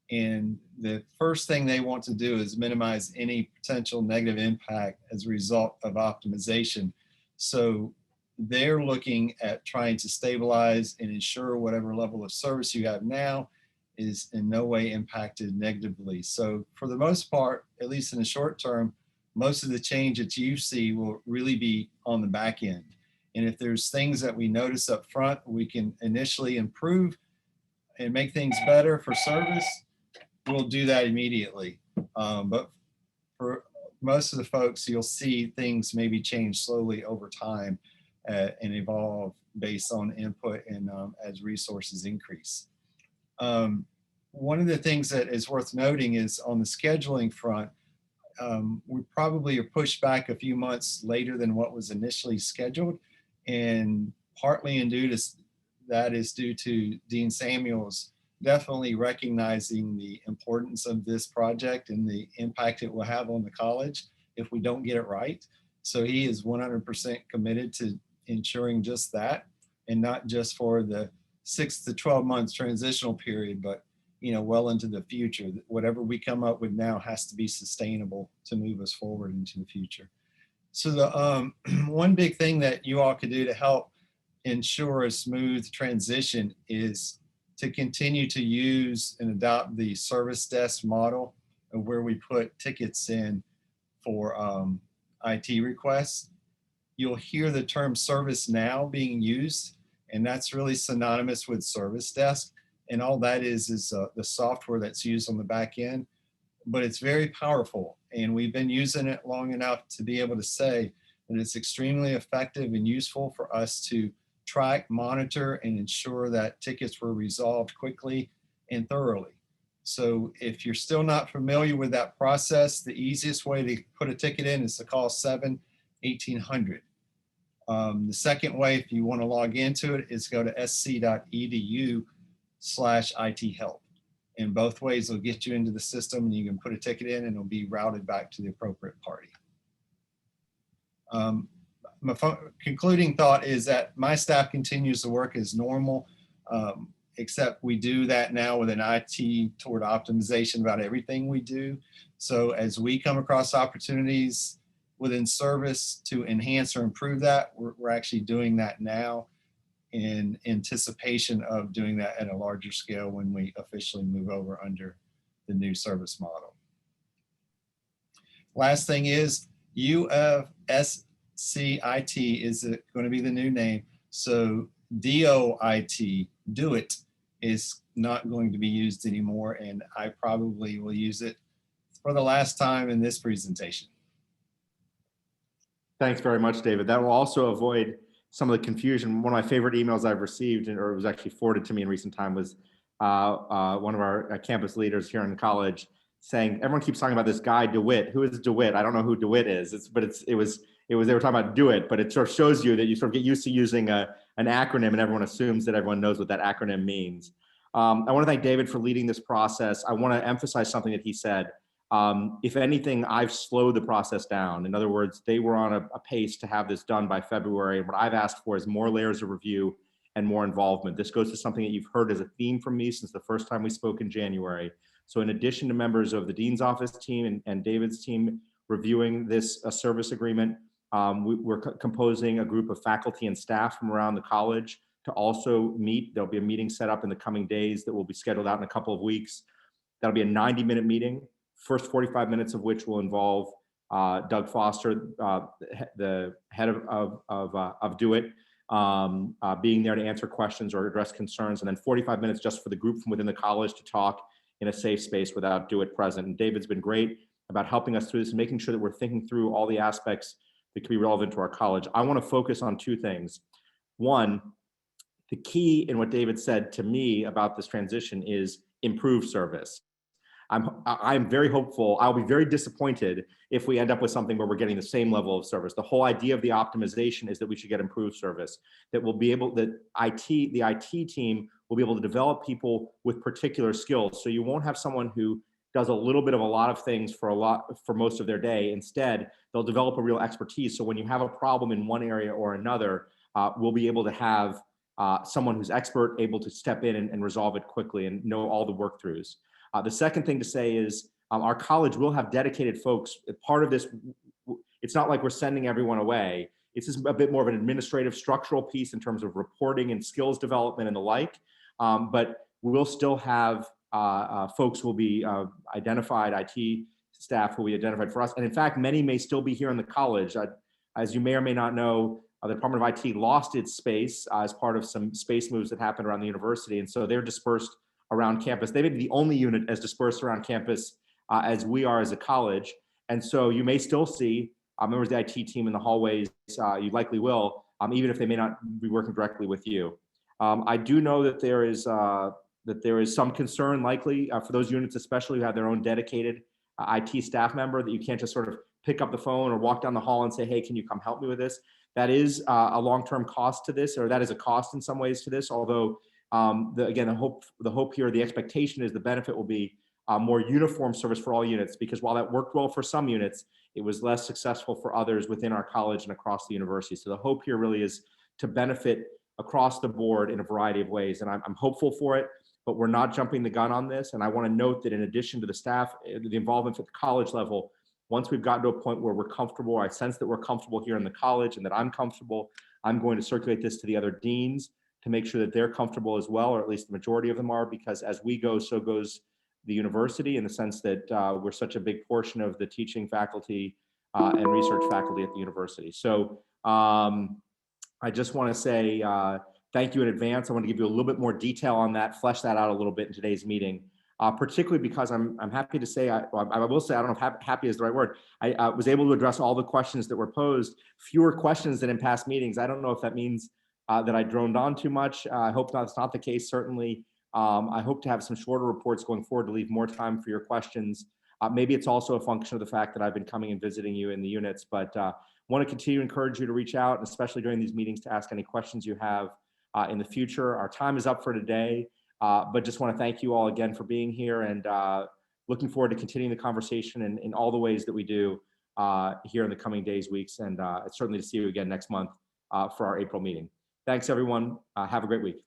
And the first thing they want to do is minimize any potential negative impact as a result of optimization. So they're looking at trying to stabilize and ensure whatever level of service you have now is in no way impacted negatively. So for the most part, at least in the short term, most of the change that you see will really be on the back end. And if there's things that we notice up front, we can initially improve and make things better for service, we'll do that immediately. But for most of the folks, you'll see things maybe change slowly over time and evolve based on input and as resources increase. One of the things that is worth noting is on the scheduling front, we probably are pushed back a few months later than what was initially scheduled. And partly that is due to Dean Samuels definitely recognizing the importance of this project and the impact it will have on the college if we don't get it right. So he is 100% committed to ensuring just that, and not just for the 6 to 12 months transitional period, but well into the future. Whatever we come up with now has to be sustainable to move us forward into the future. So the one big thing that you all could do to help ensure a smooth transition is to continue to use and adopt the service desk model of where we put tickets in for IT requests. You'll hear the term ServiceNow being used, and that's really synonymous with service desk. And all that is the software that's used on the back end, but it's very powerful. And we've been using it long enough to be able to say that it's extremely effective and useful for us to track, monitor, and ensure that tickets were resolved quickly and thoroughly. So if you're still not familiar with that process, the easiest way to put a ticket in is to call 7-1800. The second way, if you want to log into it, is go to sc.edu/IT help. And both ways will get you into the system, and you can put a ticket in and it'll be routed back to the appropriate party. My concluding thought is that my staff continues to work as normal, except we do that now with an IT toward optimization about everything we do. So as we come across opportunities within service to enhance or improve that. We're actually doing that now in anticipation of doing that at a larger scale when we officially move over under the new service model. Last thing is UFSCIT is going to be the new name. So DOIT, do it, is not going to be used anymore, and I probably will use it for the last time in this presentation. Thanks very much, David. That will also avoid some of the confusion. One of my favorite emails I've received, or it was actually forwarded to me in recent time, was one of our campus leaders here in college saying, everyone keeps talking about this guy DeWitt. Who is DeWitt? I don't know who DeWitt is. They were talking about Do It, but it sort of shows you that you sort of get used to using an acronym, and everyone assumes that everyone knows what that acronym means. I want to thank David for leading this process. I want to emphasize something that he said. If anything, I've slowed the process down. In other words, they were on a pace to have this done by February. And what I've asked for is more layers of review and more involvement. This goes to something that you've heard as a theme from me since the first time we spoke in January. So in addition to members of the Dean's Office team and David's team reviewing this service agreement, we're composing a group of faculty and staff from around the college to also meet. There'll be a meeting set up in the coming days that will be scheduled out in a couple of weeks. That'll be a 90-minute meeting. First 45 minutes of which will involve Doug Foster, the head of Do It, being there to answer questions or address concerns, and then 45 minutes just for the group from within the college to talk in a safe space without Do It present. And David's been great about helping us through this and making sure that we're thinking through all the aspects that can be relevant to our college. I want to focus on two things. One, the key in what David said to me about this transition is improved service. I'm very hopeful. I'll be very disappointed if we end up with something where we're getting the same level of service. The whole idea of the optimization is that we should get improved service, that we'll be able, that the IT team will be able to develop people with particular skills. So you won't have someone who does a little bit of a lot of things for most of their day. Instead, they'll develop a real expertise. So when you have a problem in one area or another, we'll be able to have someone who's expert, able to step in and resolve it quickly and know all the work-throughs. The second thing to say is our college will have dedicated folks. Part of this, it's not like we're sending everyone away. It's just a bit more of an administrative structural piece in terms of reporting and skills development and the like. But we'll still have folks who will be identified, IT staff who will be identified for us. And in fact, many may still be here in the college. As you may or may not know, the Department of IT lost its space as part of some space moves that happened around the university. And so they're dispersed around campus. They may be the only unit as dispersed around campus as we are as a college. And so you may still see members of the IT team in the hallways. You likely will, even if they may not be working directly with you. I do know that there is some concern likely for those units, especially who have their own dedicated IT staff member, that you can't just sort of pick up the phone or walk down the hall and say, hey, can you come help me with this? That is a long-term cost to this, or that is a cost in some ways to this, although the hope here, the expectation is the benefit will be more uniform service for all units, because while that worked well for some units, it was less successful for others within our college and across the university. So the hope here really is to benefit across the board in a variety of ways. And I'm hopeful for it, but we're not jumping the gun on this. And I want to note that in addition to the staff, the involvement at the college level, once we've gotten to a point where we're comfortable, I sense that we're comfortable here in the college and that I'm comfortable, I'm going to circulate this to the other deans to make sure that they're comfortable as well, or at least the majority of them are, because as we go, so goes the university, in the sense that we're such a big portion of the teaching faculty and research faculty at the university. So I just want to say thank you in advance. I want to give you a little bit more detail on that, flesh that out a little bit in today's meeting, particularly because I'm happy to say, I will say, I don't know if happy is the right word. I was able to address all the questions that were posed, fewer questions than in past meetings. I don't know if that means that I droned on too much. I hope that's not the case, certainly. I hope to have some shorter reports going forward to leave more time for your questions. Maybe it's also a function of the fact that I've been coming and visiting you in the units, but want to continue to encourage you to reach out, and especially during these meetings, to ask any questions you have in the future. Our time is up for today, but just want to thank you all again for being here, and looking forward to continuing the conversation in all the ways that we do here in the coming days, weeks, and certainly to see you again next month for our April meeting. Thanks, everyone. Have a great week.